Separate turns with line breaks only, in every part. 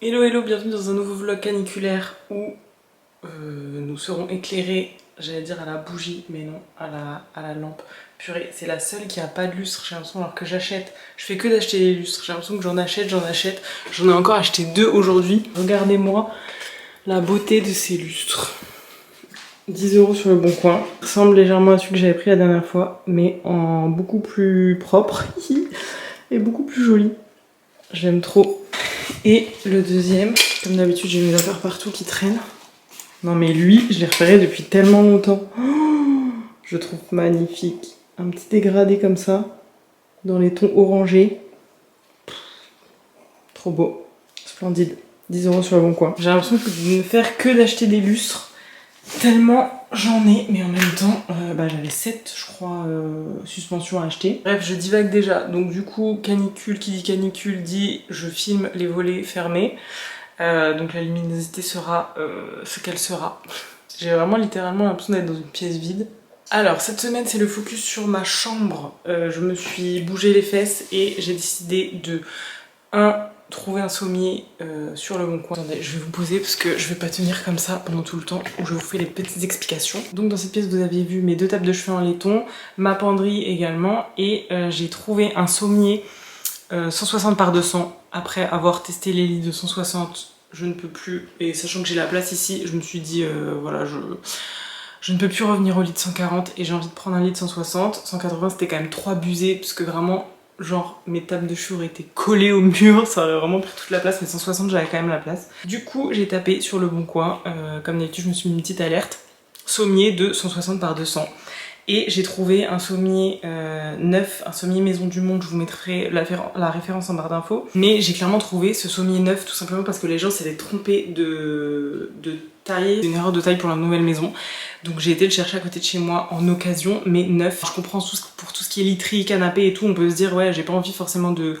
Hello hello, bienvenue dans un nouveau vlog caniculaire où nous serons éclairés, j'allais dire à la bougie, mais non, à la lampe. Purée, c'est la seule qui a pas de lustre, j'ai l'impression, alors que j'achète. Je fais que d'acheter les lustres, j'ai l'impression que j'en achète. J'en ai encore acheté 2 aujourd'hui. Regardez-moi la beauté de ces lustres. 10 € sur le bon coin. Ressemble légèrement à celui que j'avais pris la dernière fois, mais en beaucoup plus propre et beaucoup plus joli. J'aime trop. Et le deuxième, comme d'habitude j'ai mes affaires partout qui traînent. Non mais lui, je l'ai repéré depuis tellement longtemps. Oh, je le trouve magnifique. Un petit dégradé comme ça, dans les tons orangés. Trop beau. Splendide. 10 € sur le bon coin. J'ai l'impression de ne faire que d'acheter des lustres. Tellement j'en ai, mais en même temps, j'avais 7, je crois, suspensions à acheter. Bref, je divague déjà. Donc du coup, canicule, qui dit canicule dit je filme les volets fermés. Donc la luminosité sera ce qu'elle sera. J'ai vraiment littéralement l'impression d'être dans une pièce vide. Alors cette semaine c'est le focus sur ma chambre. Je me suis bougé les fesses et j'ai décidé de trouver un sommier sur le bon coin. Attendez, je vais vous poser parce que je vais pas tenir comme ça pendant tout le temps où je vous fais les petites explications. Donc dans cette pièce vous avez vu mes 2 tables de chevet en laiton, ma penderie également et j'ai trouvé un sommier 160 par 200. Après avoir testé les lits de 160, je ne peux plus, et sachant que j'ai la place ici, je me suis dit voilà, je ne peux plus revenir au lit de 140 et j'ai envie de prendre un lit de 160. 180 c'était quand même 3 busées parce que vraiment genre mes tables de chevet auraient été collées au mur, ça aurait vraiment pris toute la place, mais 160 j'avais quand même la place. Du coup j'ai tapé sur le bon coin, comme d'habitude je me suis mis une petite alerte, sommier de 160 par 200. Et j'ai trouvé un sommier neuf, un sommier Maison du Monde, je vous mettrai la référence en barre d'infos. Mais j'ai clairement trouvé ce sommier neuf tout simplement parce que les gens s'étaient trompés de taille. C'est une erreur de taille pour la nouvelle maison. Donc j'ai été le chercher à côté de chez moi en occasion, mais neuf. Je comprends pour tout ce qui est literie, canapé et tout, on peut se dire ouais j'ai pas envie forcément de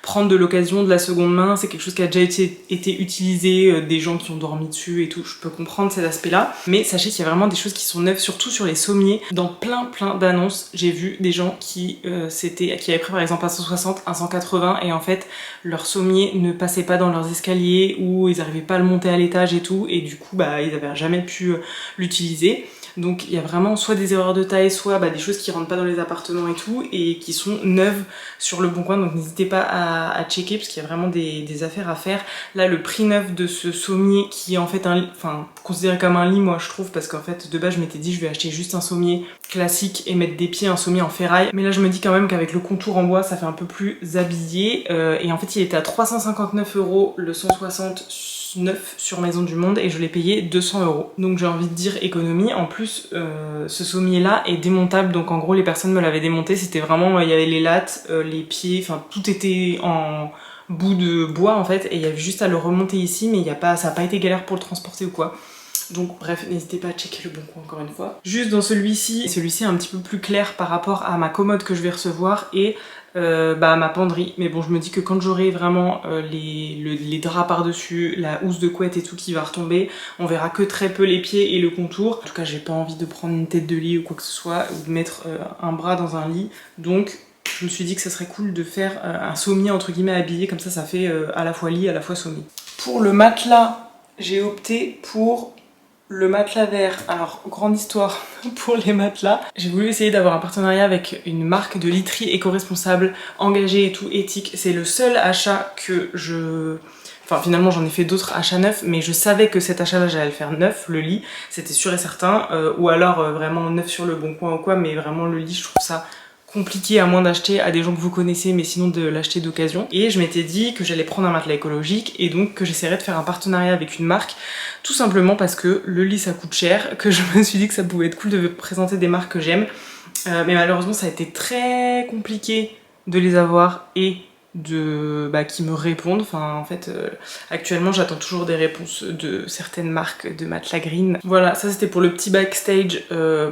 prendre de l'occasion, de la seconde main, c'est quelque chose qui a déjà été utilisé, des gens qui ont dormi dessus et tout, je peux comprendre cet aspect-là. Mais sachez qu'il y a vraiment des choses qui sont neuves, surtout sur les sommiers. Dans plein d'annonces, j'ai vu des gens qui avaient pris par exemple un 160, un 180 et en fait leur sommier ne passait pas dans leurs escaliers ou ils n'arrivaient pas à le monter à l'étage et tout, et du coup ils n'avaient jamais pu l'utiliser. Donc il y a vraiment soit des erreurs de taille, soit des choses qui rentrent pas dans les appartements et tout, et qui sont neuves sur le bon coin, donc n'hésitez pas à checker parce qu'il y a vraiment des affaires à faire. Là le prix neuf de ce sommier qui est en fait considéré comme un lit moi je trouve, parce qu'en fait de base je m'étais dit je vais acheter juste un sommier classique et mettre des pieds, un sommier en ferraille, mais là je me dis quand même qu'avec le contour en bois ça fait un peu plus habillé, et en fait il était à 359 € le 160 neuf sur Maison du Monde et je l'ai payé 200 €. Donc j'ai envie de dire économie. En plus ce sommier là est démontable, donc en gros les personnes me l'avaient démonté, c'était vraiment, il y avait les lattes, les pieds, enfin tout était en bout de bois en fait, et il y avait juste à le remonter ici, mais ça n'a pas été galère pour le transporter ou quoi. Donc bref, n'hésitez pas à checker le bon coin encore une fois. Juste dans celui-ci est un petit peu plus clair par rapport à ma commode que je vais recevoir et ma penderie. Mais bon, je me dis que quand j'aurai vraiment les draps par-dessus, la housse de couette et tout qui va retomber, on verra que très peu les pieds et le contour. En tout cas, j'ai pas envie de prendre une tête de lit ou quoi que ce soit, ou de mettre un bras dans un lit. Donc je me suis dit que ça serait cool de faire un sommier entre guillemets habillé, comme ça fait à la fois lit, à la fois sommier. Pour le matelas, j'ai opté pour le matelas vert. Alors, grande histoire pour les matelas. J'ai voulu essayer d'avoir un partenariat avec une marque de literie éco-responsable, engagée et tout, éthique. C'est le seul achat que Enfin, finalement, j'en ai fait d'autres achats neufs, mais je savais que cet achat-là, j'allais le faire neuf, le lit, c'était sûr et certain. Ou alors vraiment neuf sur le bon coin ou quoi, mais vraiment le lit, je trouve ça compliqué à moins d'acheter à des gens que vous connaissez, mais sinon de l'acheter d'occasion. Et je m'étais dit que j'allais prendre un matelas écologique et donc que j'essaierais de faire un partenariat avec une marque, tout simplement parce que le lit ça coûte cher, que je me suis dit que ça pouvait être cool de présenter des marques que j'aime, mais malheureusement ça a été très compliqué de les avoir et qui me répondent. Enfin en fait actuellement j'attends toujours des réponses de certaines marques de matelas green. Voilà, ça c'était pour le petit backstage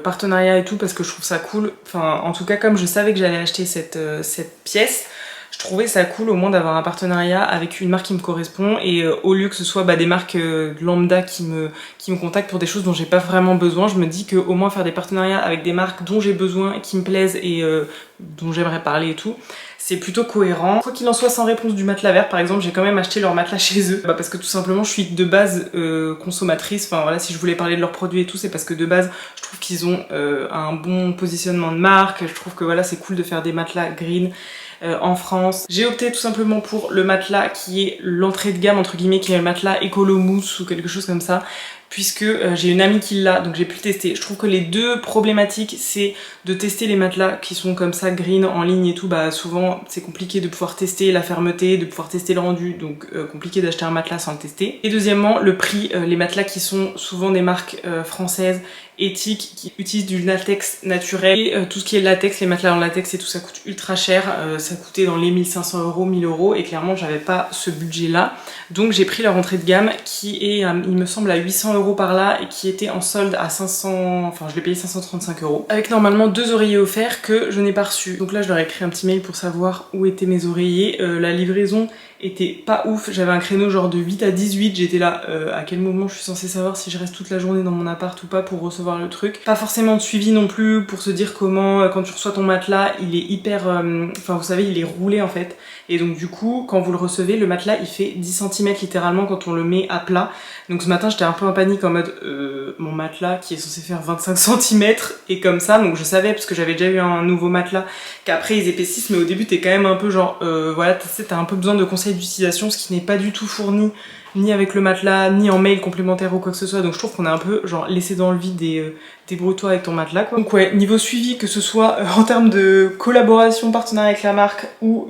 partenariat et tout, parce que je trouve ça cool. Enfin en tout cas, comme je savais que j'allais acheter cette pièce, je trouvais ça cool au moins d'avoir un partenariat avec une marque qui me correspond et au lieu que ce soit des marques lambda qui me contactent pour des choses dont j'ai pas vraiment besoin, je me dis que au moins faire des partenariats avec des marques dont j'ai besoin, qui me plaisent et dont j'aimerais parler et tout, c'est plutôt cohérent. Quoi qu'il en soit, sans réponse du matelas vert par exemple, j'ai quand même acheté leur matelas chez eux parce que tout simplement je suis de base consommatrice, enfin voilà, si je voulais parler de leurs produits et tout, c'est parce que de base je trouve qu'ils ont un bon positionnement de marque, je trouve que voilà, c'est cool de faire des matelas green en France. J'ai opté tout simplement pour le matelas qui est l'entrée de gamme entre guillemets, qui est le matelas écolo mousse ou quelque chose comme ça, puisque j'ai une amie qui l'a, donc j'ai pu le tester. Je trouve que les deux problématiques, c'est de tester les matelas qui sont comme ça green en ligne et tout, souvent c'est compliqué de pouvoir tester la fermeté, de pouvoir tester le rendu, donc compliqué d'acheter un matelas sans le tester. Et deuxièmement, le prix, les matelas qui sont souvent des marques françaises éthiques qui utilisent du latex naturel et tout ce qui est latex, les matelas en latex et tout, ça coûte ultra cher, ça coûtait dans les 1500 €, 1000 € et clairement j'avais pas ce budget là, donc j'ai pris leur entrée de gamme qui est il me semble à 800 € par là et qui était en solde à 500, enfin je l'ai payé 535 €, avec normalement 2 oreillers offerts que je n'ai pas reçus. Donc là je leur ai écrit un petit mail pour savoir où étaient mes oreillers. La livraison était pas ouf, j'avais un créneau genre de 8 à 18, j'étais là, à quel moment je suis censée savoir si je reste toute la journée dans mon appart ou pas pour recevoir le truc. Pas forcément de suivi non plus pour se dire comment, quand tu reçois ton matelas, il est hyper, enfin vous savez, il est roulé en fait, et donc du coup quand vous le recevez, le matelas il fait 10 cm littéralement quand on le met à plat. Donc ce matin j'étais un peu en panique en mode mon matelas qui est censé faire 25 cm et comme ça, donc je savais parce que j'avais déjà eu un nouveau matelas qu'après ils épaississent, mais au début t'es quand même un peu genre voilà, t'as un peu besoin de conseils d'utilisation, ce qui n'est pas du tout fourni ni avec le matelas, ni en mail complémentaire ou quoi que ce soit, donc je trouve qu'on a un peu genre laissé dans le vide et débrouille-toi avec ton matelas quoi. Donc ouais, niveau suivi, que ce soit en termes de collaboration, partenariat avec la marque ou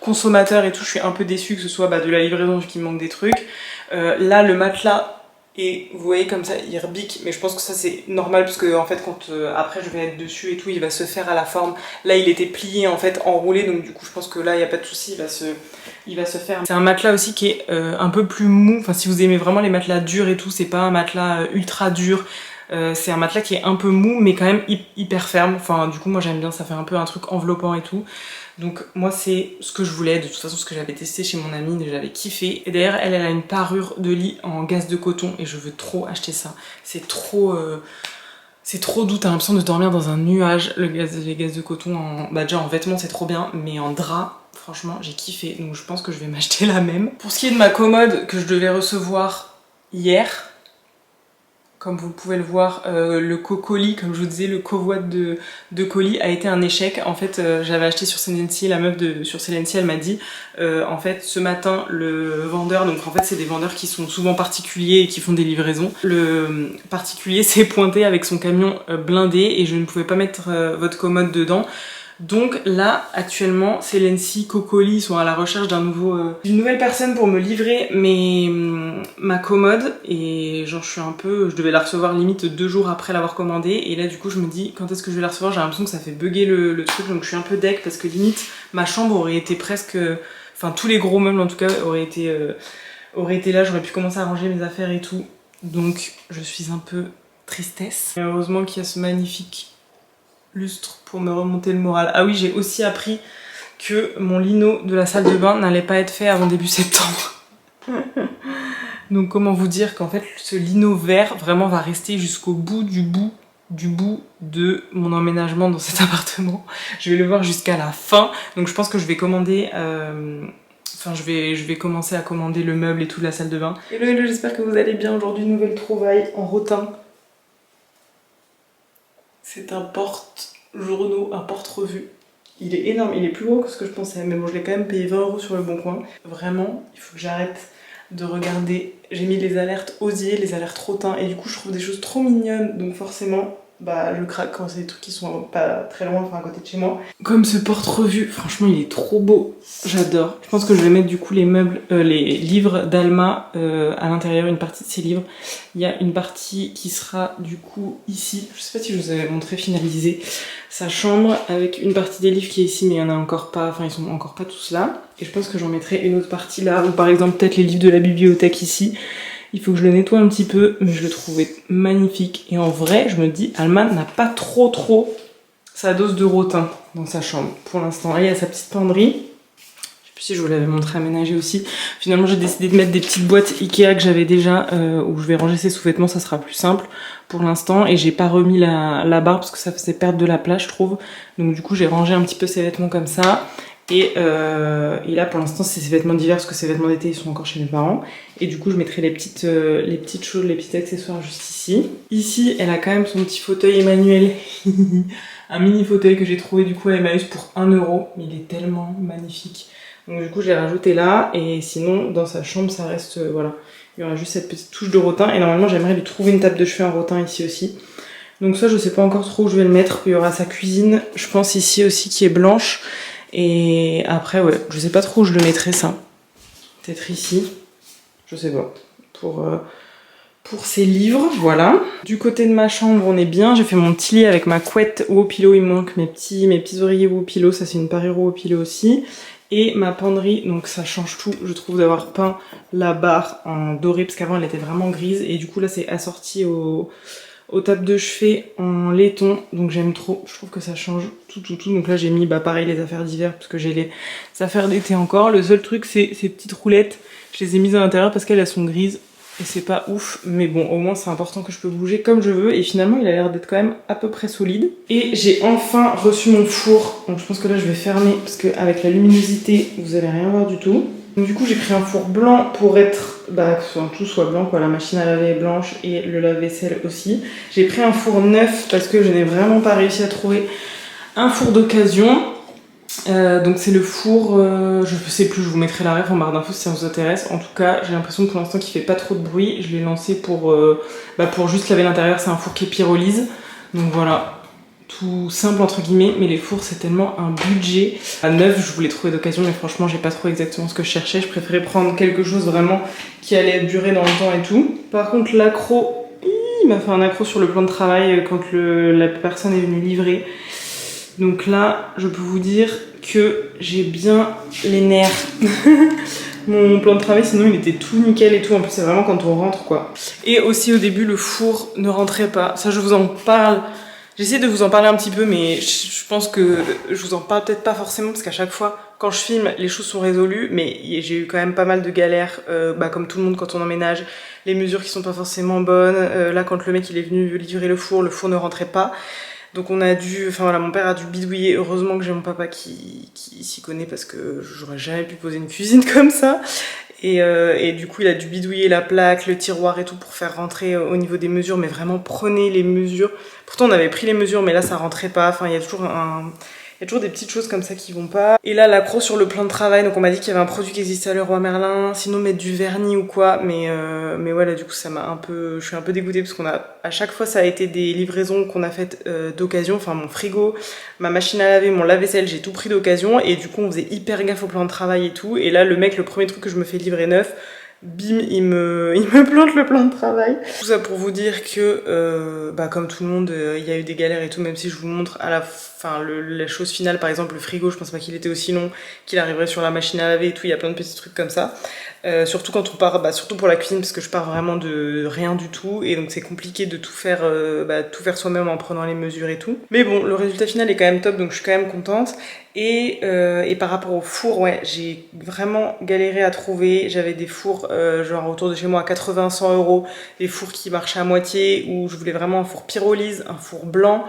consommateur et tout, je suis un peu déçue que ce soit de la livraison qui me manque des trucs. Là le matelas, et vous voyez comme ça il rebique, mais je pense que ça c'est normal parce que en fait quand après je vais être dessus et tout, il va se faire à la forme. Là il était plié en fait, enroulé, donc du coup je pense que là il n'y a pas de souci, il va se faire. C'est un matelas aussi qui est un peu plus mou, enfin si vous aimez vraiment les matelas durs et tout, c'est pas un matelas ultra dur. C'est un matelas qui est un peu mou mais quand même hyper ferme, enfin du coup moi j'aime bien, ça fait un peu un truc enveloppant et tout. Donc moi c'est ce que je voulais, de toute façon ce que j'avais testé chez mon amie, j'avais kiffé. Et d'ailleurs elle a une parure de lit en gaze de coton et je veux trop acheter ça. C'est trop doux, t'as l'impression de dormir dans un nuage. Les gazes de coton déjà en vêtements c'est trop bien, mais en drap franchement j'ai kiffé, donc je pense que je vais m'acheter la même. Pour ce qui est de ma commode que je devais recevoir hier, comme vous pouvez le voir, le colis, comme je vous disais, le covoit de colis a été un échec. En fait, j'avais acheté sur Selency, la meuf sur Selency, elle m'a dit, en fait, ce matin, le vendeur, donc en fait, c'est des vendeurs qui sont souvent particuliers et qui font des livraisons. Le particulier s'est pointé avec son camion blindé et je ne pouvais pas mettre votre commode dedans. Donc là, actuellement, Selency, Cocoli sont à la recherche d'une nouvelle personne pour me livrer ma commode. Et genre, je devais la recevoir limite 2 jours après l'avoir commandée. Et là, du coup, je me dis, quand est-ce que je vais la recevoir? J'ai l'impression que ça fait bugger le truc, donc je suis un peu deck parce que limite, ma chambre aurait été presque... Enfin, tous les gros meubles, en tout cas, auraient été là. J'aurais pu commencer à ranger mes affaires et tout. Donc, je suis un peu tristesse. Et heureusement qu'il y a ce magnifique lustre pour me remonter le moral. Ah oui, j'ai aussi appris que mon lino de la salle de bain n'allait pas être fait avant début septembre. Donc comment vous dire qu'en fait ce lino vert vraiment va rester jusqu'au bout du bout de mon emménagement dans cet appartement. Je vais le voir jusqu'à la fin, donc je pense que je vais commander enfin je vais commencer à commander le meuble et tout de la salle de bain. Hello, j'espère que vous allez bien. Aujourd'hui, nouvelle trouvaille en rotin. C'est un porte-journaux, un porte-revue. Il est énorme, il est plus gros que ce que je pensais, mais bon, je l'ai quand même payé 20 € sur le bon coin. Vraiment, il faut que j'arrête de regarder. J'ai mis les alertes osier, les alertes rotin, et du coup, je trouve des choses trop mignonnes, donc forcément, je craque quand c'est des trucs qui sont pas très loin, enfin à côté de chez moi. Comme ce porte-revue, franchement, il est trop beau. J'adore. Je pense que je vais mettre du coup les meubles, les livres d'Alma à l'intérieur, une partie de ces livres. Il y a une partie qui sera du coup ici. Je sais pas si je vous avais montré finalisé sa chambre avec une partie des livres qui est ici, mais il y en a encore pas, enfin ils sont encore pas tous là. Et je pense que j'en mettrai une autre partie là, ou par exemple peut-être les livres de la bibliothèque ici. Il faut que je le nettoie un petit peu, mais je le trouvais magnifique. Et en vrai, je me dis, Alma n'a pas trop sa dose de rotin dans sa chambre pour l'instant. Là, il y a sa petite penderie. sais si je vous l'avais montré aménagé aussi. Finalement j'ai décidé de mettre des petites boîtes Ikea que j'avais déjà où je vais ranger ces sous-vêtements, ça sera plus simple pour l'instant. Et j'ai pas remis la barre parce que ça faisait perdre de la place je trouve. Donc du coup j'ai rangé un petit peu ces vêtements comme ça. Et là pour l'instant c'est ces vêtements d'hiver parce que ces vêtements d'été ils sont encore chez mes parents. Et du coup je mettrai les petites choses, les petits accessoires juste ici. Ici elle a quand même son petit fauteuil Emmanuel. Un mini fauteuil que j'ai trouvé du coup à Emmaüs pour 1 euro. Mais il est tellement magnifique. Donc du coup je l'ai rajouté là. Et sinon dans sa chambre ça reste voilà. Il y aura juste cette petite touche de rotin. Et normalement j'aimerais lui trouver une table de chevet en rotin ici aussi. Donc ça je sais pas encore trop où je vais le mettre. Il y aura sa cuisine je pense ici aussi qui est blanche. Et après ouais je sais pas trop où je le mettrai ça. Peut-être ici. Je sais pas. Pour ces livres, voilà. Du côté de ma chambre, on est bien. J'ai fait mon petit lit avec ma couette Wopilo. Il me manque mes petits oreillers Wopilo. Ça, c'est une parure Wopilo aussi. Et ma penderie, donc ça change tout, je trouve, d'avoir peint la barre en doré, parce qu'avant, elle était vraiment grise. Et du coup, là, c'est assorti aux tables de chevet en laiton. Donc j'aime trop. Je trouve que ça change tout. Donc là, j'ai mis, pareil, les affaires d'hiver, parce que j'ai les affaires d'été encore. Le seul truc, c'est ces petites roulettes. Je les ai mises à l'intérieur parce qu'elles sont grises. Et c'est pas ouf, mais bon, au moins c'est important que je peux bouger comme je veux. Et finalement, il a l'air d'être quand même à peu près solide. Et j'ai enfin reçu mon four. Donc je pense que là, je vais fermer parce qu'avec la luminosité, vous allez rien voir du tout. Donc du coup, j'ai pris un four blanc pour être, que tout soit blanc, quoi. La machine à laver est blanche et le lave-vaisselle aussi. J'ai pris un four neuf parce que je n'ai vraiment pas réussi à trouver un four d'occasion. Donc c'est le four, je sais plus, je vous mettrai la ref en barre d'infos si ça vous intéresse. En tout cas, j'ai l'impression pour l'instant qu'il fait pas trop de bruit. Je l'ai lancé pour juste laver l'intérieur. C'est un four qui est pyrolyse. Donc voilà, tout simple entre guillemets. Mais les fours c'est tellement un budget. À neuf, je voulais trouver d'occasion, mais franchement j'ai pas trouvé exactement ce que je cherchais. Je préférais prendre quelque chose vraiment qui allait durer dans le temps et tout. Par contre l'accro, il m'a fait un accro sur le plan de travail quand la personne est venue livrer. Donc là, je peux vous dire que j'ai bien les nerfs. Mon plan de travail, sinon il était tout nickel et tout. En plus, c'est vraiment quand on rentre, quoi. Et aussi, au début, le four ne rentrait pas. Ça, je vous en parle. J'essaie de vous en parler un petit peu, mais je pense que je vous en parle peut-être pas forcément, parce qu'à chaque fois, quand je filme, les choses sont résolues. Mais j'ai eu quand même pas mal de galères, comme tout le monde quand on emménage. Les mesures qui sont pas forcément bonnes. Là, quand le mec il est venu livrer le four ne rentrait pas. Donc on a dû, mon père a dû bidouiller. Heureusement que j'ai mon papa qui s'y connaît parce que j'aurais jamais pu poser une cuisine comme ça. Et du coup il a dû bidouiller la plaque, le tiroir et tout pour faire rentrer au niveau des mesures. Mais vraiment prenez les mesures. Pourtant on avait pris les mesures mais là ça rentrait pas. Enfin il y a toujours des petites choses comme ça qui vont pas. Et là, l'accro sur le plan de travail, donc on m'a dit qu'il y avait un produit qui existait à Leroy Merlin, sinon mettre du vernis ou quoi, mais voilà, du coup ça m'a je suis un peu dégoûtée parce à chaque fois ça a été des livraisons qu'on a faites d'occasion, enfin mon frigo, ma machine à laver, mon lave-vaisselle, j'ai tout pris d'occasion et du coup on faisait hyper gaffe au plan de travail et tout. Et là, le premier truc que je me fais livrer neuf, bim, il me plante le plan de travail. Tout ça pour vous dire que, comme tout le monde, il y a eu des galères et tout, même si je vous montre à la fin la chose finale, par exemple le frigo, je pense pas qu'il était aussi long, qu'il arriverait sur la machine à laver et tout, il y a plein de petits trucs comme ça. Surtout quand on part, surtout pour la cuisine, parce que je pars vraiment de rien du tout, et donc c'est compliqué de tout faire soi-même en prenant les mesures et tout. Mais bon, le résultat final est quand même top, donc je suis quand même contente. Et par rapport au four, ouais, j'ai vraiment galéré à trouver. J'avais des fours genre autour de chez moi à 80-100 euros, des fours qui marchaient à moitié, où je voulais vraiment un four pyrolyse, un four blanc,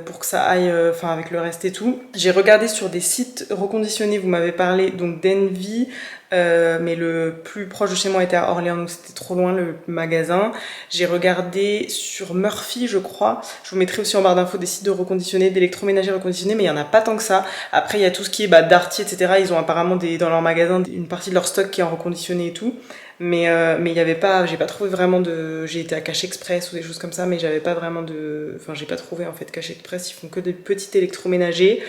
pour que ça aille avec le reste et tout. J'ai regardé sur des sites reconditionnés, vous m'avez parlé donc d'Envy, mais le plus proche de chez moi était à Orléans, donc c'était trop loin le magasin. J'ai regardé sur Murphy, je crois. Je vous mettrai aussi en barre d'infos des sites de reconditionnés, d'électroménager reconditionnés, mais il y en a pas tant que ça. Après, il y a tout ce qui est Darty, etc. Ils ont apparemment dans leur magasin une partie de leur stock qui est en reconditionné et tout. Mais il y avait pas, j'ai pas trouvé vraiment j'ai été à Cash Express ou des choses comme ça, mais j'avais pas vraiment j'ai pas trouvé en fait Cash Express. Ils font que des petits électroménagers.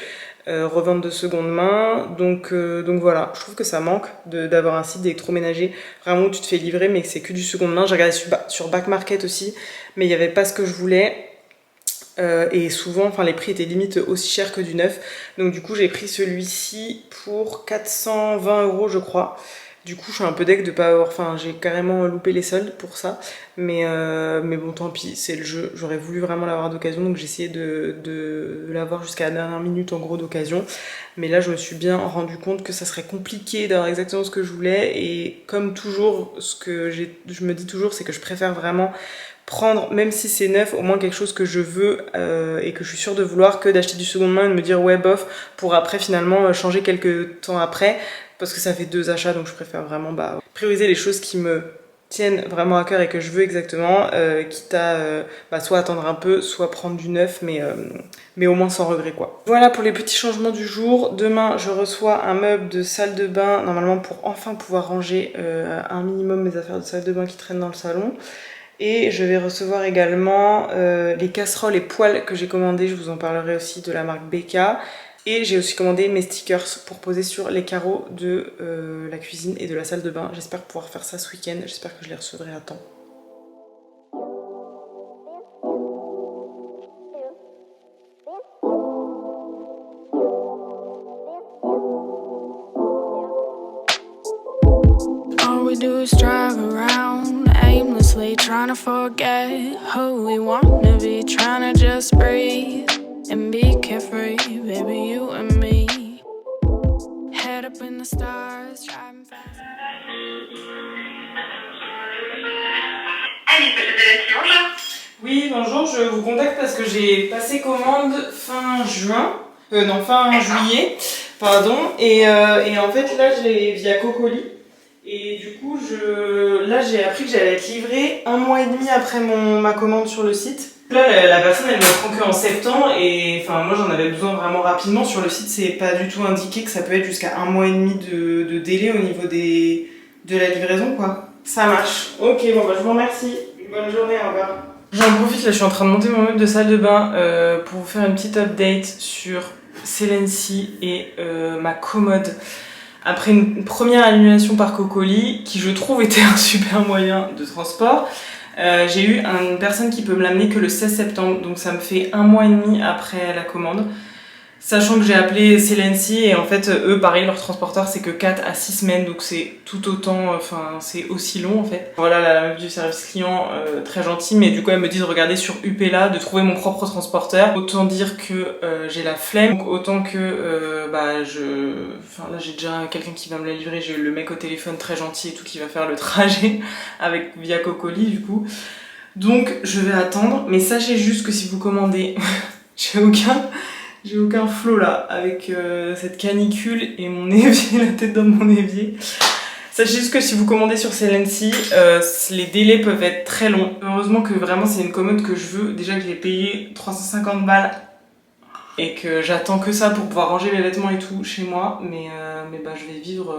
Revente de seconde main, donc voilà, je trouve que ça manque d'avoir un site d'électroménager vraiment où tu te fais livrer mais que c'est que du seconde main. J'ai regardé sur Back Market aussi, mais il n'y avait pas ce que je voulais, et souvent les prix étaient limite aussi chers que du neuf, donc du coup j'ai pris celui-ci pour 420 euros je crois. Du coup je suis un peu deg de pas avoir, enfin j'ai carrément loupé les soldes pour ça, mais bon tant pis, c'est le jeu, j'aurais voulu vraiment l'avoir d'occasion, donc j'ai essayé de l'avoir jusqu'à la dernière minute en gros d'occasion, mais là je me suis bien rendu compte que ça serait compliqué d'avoir exactement ce que je voulais, et comme toujours, je me dis toujours, c'est que je préfère vraiment prendre, même si c'est neuf, au moins quelque chose que je veux et que je suis sûre de vouloir, que d'acheter du seconde main et de me dire ouais bof, pour après finalement changer quelques temps après, parce que ça fait 2 achats, donc je préfère vraiment prioriser les choses qui me tiennent vraiment à cœur et que je veux exactement, quitte à soit attendre un peu, soit prendre du neuf, mais au moins sans regret quoi. Voilà pour les petits changements du jour. Demain je reçois un meuble de salle de bain, normalement pour enfin pouvoir ranger un minimum mes affaires de salle de bain qui traînent dans le salon. Et je vais recevoir également les casseroles et poêles que j'ai commandées, je vous en parlerai aussi, de la marque Beka. Et j'ai aussi commandé mes stickers pour poser sur les carreaux de la cuisine et de la salle de bain. J'espère pouvoir faire ça ce week-end, j'espère que je les recevrai à temps.
All we do is drive around aimlessly, trying to forget who we wanna be, trying to just breathe and be carefree, baby, you and me. Head up in the stars, driving fast.
Allez, peut-être bonjour.
Oui, bonjour, je vous contacte parce que j'ai passé commande fin juillet, pardon, et en fait là j'ai via Cocoli, et du coup là j'ai appris que j'allais être livrée 1 mois et demi après ma commande sur le site. Là la personne elle me prend que en septembre, et enfin moi j'en avais besoin vraiment rapidement. Sur le site c'est pas du tout indiqué que ça peut être jusqu'à 1 mois et demi de délai au niveau de la livraison quoi. Ça marche, ok, bon bah je vous remercie, bonne journée, au revoir. J'en profite, là je suis en train de monter mon meuble de salle de bain pour vous faire une petite update sur Celency et ma commode. Après une première annulation par Cocoli, qui je trouve était un super moyen de transport, j'ai eu une personne qui peut me l'amener que le 16 septembre, donc ça me fait 1 mois et demi après la commande. Sachant que j'ai appelé Celency et en fait eux pareil, leur transporteur c'est que 4 à 6 semaines, donc c'est tout autant, enfin c'est aussi long en fait. Voilà la meuf du service client, très gentille, mais du coup elle me dit de regarder sur UPLA, de trouver mon propre transporteur. Autant dire que j'ai la flemme, donc autant que là j'ai déjà quelqu'un qui va me la livrer, j'ai le mec au téléphone très gentil et tout qui va faire le trajet avec via Cocoli du coup. Donc je vais attendre, mais sachez juste que si vous commandez, j'ai aucun flow là, avec cette canicule et mon évier, la tête dans mon évier. Sachez juste que si vous commandez sur Celency, les délais peuvent être très longs. Heureusement que vraiment c'est une commode que je veux. Déjà que je l'ai payé 350 balles et que j'attends que ça pour pouvoir ranger mes vêtements et tout chez moi. Mais je vais vivre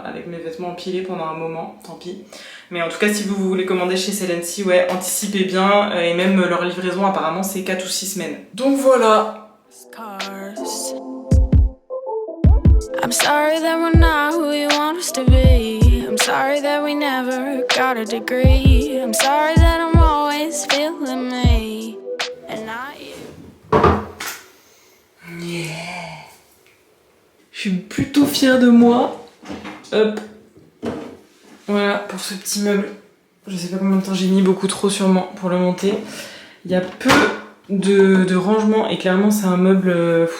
avec mes vêtements empilés pendant un moment, tant pis. Mais en tout cas, si vous voulez commander chez Celency, ouais, anticipez bien. Et même leur livraison apparemment c'est 4 ou 6 semaines. Donc voilà.
Cars. I'm sorry that we're not who you want us to be. I'm sorry that we never got a degree. I'm sorry that I'm always feeling me and not you.
Yeah. Je suis plutôt fière de moi. Hop. Voilà pour ce petit meuble. Je sais pas combien de temps j'ai mis, beaucoup trop sûrement pour le monter. Il y a peu de rangement et clairement c'est un meuble,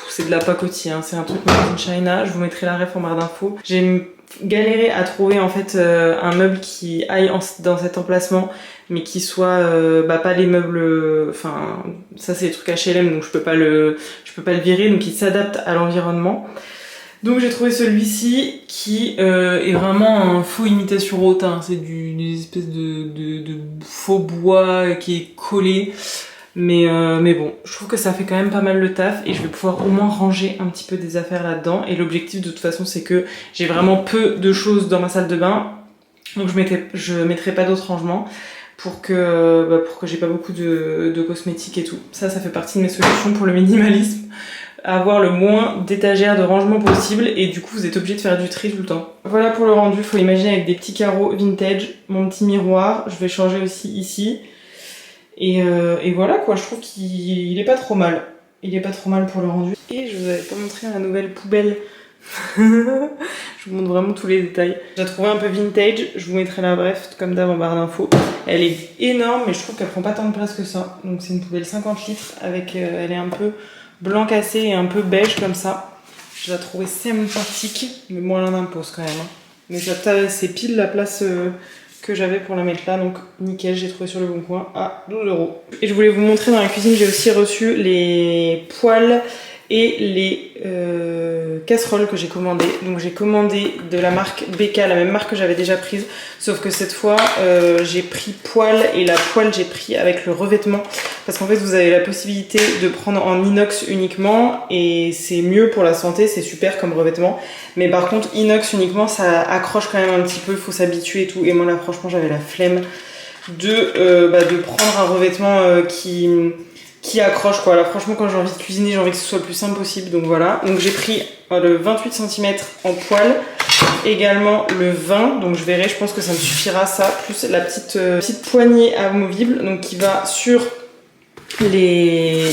c'est de la pacotille, hein. C'est un truc made in China, je vous mettrai la ref en barre d'infos. J'ai galéré à trouver en fait un meuble qui aille dans cet emplacement mais qui soit pas les meubles, enfin ça c'est des trucs HLM donc je peux pas le virer, donc il s'adapte à l'environnement. Donc j'ai trouvé celui-ci qui est vraiment un faux imitation rotin, c'est des espèces de faux bois qui est collé. Mais bon, je trouve que ça fait quand même pas mal le taf et je vais pouvoir au moins ranger un petit peu des affaires là-dedans. Et l'objectif de toute façon c'est que j'ai vraiment peu de choses dans ma salle de bain, donc je mettrai pas d'autres rangements pour que j'ai pas beaucoup de cosmétiques et tout. Ça fait partie de mes solutions pour le minimalisme. Avoir le moins d'étagères de rangement possible et du coup vous êtes obligé de faire du tri tout le temps. Voilà pour le rendu, faut imaginer avec des petits carreaux vintage, mon petit miroir, je vais changer aussi ici. Et voilà quoi, je trouve qu'il est pas trop mal. Il est pas trop mal pour le rendu. Et je vous avais pas montré la nouvelle poubelle. Je Je vous montre vraiment tous les détails. J'ai trouvé un peu vintage, je vous mettrai la bref comme d'hab en barre d'infos. Elle est énorme mais je trouve qu'elle prend pas tant de place que ça. Donc c'est une poubelle 50 litres avec, elle est un peu blanc cassé et un peu beige comme ça. Je l'ai trouvée sympathique, mais bon elle en impose quand même. Hein. Mais c'est pile la place que j'avais pour la mettre là, donc nickel, j'ai trouvé sur le bon coin à 12 €. Et je voulais vous montrer dans la cuisine, j'ai aussi reçu les poêles et les casseroles que j'ai commandées. Donc j'ai commandé de la marque BK, la même marque que j'avais déjà prise, sauf que cette fois j'ai pris poêle et la poêle j'ai pris avec le revêtement parce qu'en fait vous avez la possibilité de prendre en inox uniquement et c'est mieux pour la santé, c'est super comme revêtement, mais par contre inox uniquement ça accroche quand même un petit peu, il faut s'habituer et tout, et moi là franchement j'avais la flemme de prendre un revêtement qui accroche quoi. Là franchement quand j'ai envie de cuisiner, j'ai envie que ce soit le plus simple possible, donc voilà. Donc j'ai pris le 28 cm en poêle, également le 20, donc je verrai, je pense que ça me suffira ça, plus la petite poignée amovible, donc qui va sur les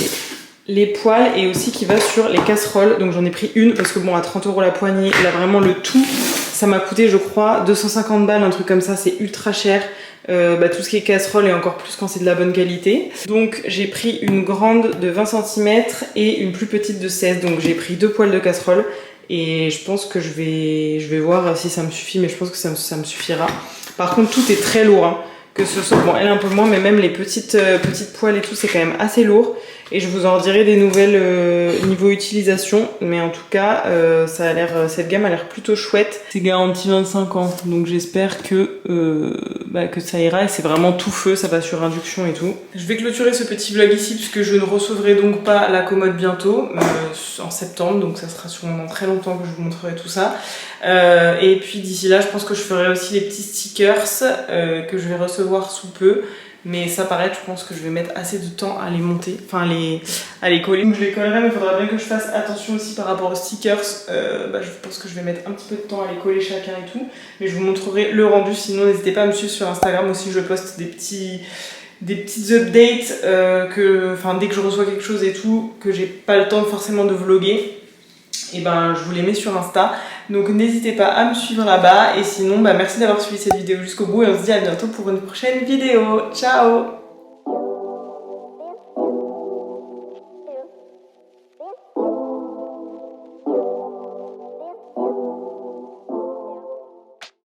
poêles et aussi qui va sur les casseroles. Donc j'en ai pris une parce que bon à 30 € la poignée, là vraiment le tout, ça m'a coûté je crois 250 balles, un truc comme ça, c'est ultra cher. Tout ce qui est casserole et encore plus quand c'est de la bonne qualité. Donc j'ai pris une grande de 20 cm et une plus petite de 16, donc j'ai pris 2 poêles de casserole et je pense que je vais voir si ça me suffit, mais je pense que ça me suffira. Par contre tout est très lourd, hein. Que ce soit, bon elle un peu moins, mais même les petites poêles et tout c'est quand même assez lourd, et je vous en dirai des nouvelles niveau utilisation, mais en tout cas ça a l'air, cette gamme a l'air plutôt chouette. C'est garanti 25 ans, donc j'espère que ça ira, et c'est vraiment tout feu, ça passe sur induction et tout. Je vais clôturer ce petit vlog ici puisque je ne recevrai donc pas la commode bientôt, en septembre, donc ça sera sûrement dans très longtemps que je vous montrerai tout ça. Et puis d'ici là je pense que je ferai aussi les petits stickers que je vais recevoir sous peu, mais ça pareil je pense que je vais mettre assez de temps à les monter, enfin à les coller. Donc je les collerai, mais il faudra bien que je fasse attention aussi par rapport aux stickers. Je pense que je vais mettre un petit peu de temps à les coller chacun et tout, mais je vous montrerai le rendu. Sinon n'hésitez pas à me suivre sur Instagram aussi, je poste des petites updates dès que je reçois quelque chose et tout, que j'ai pas le temps forcément de vlogger, et je vous les mets sur Insta. Donc n'hésitez pas à me suivre là-bas, et sinon merci d'avoir suivi cette vidéo jusqu'au bout, et on se dit à bientôt pour une prochaine vidéo. Ciao!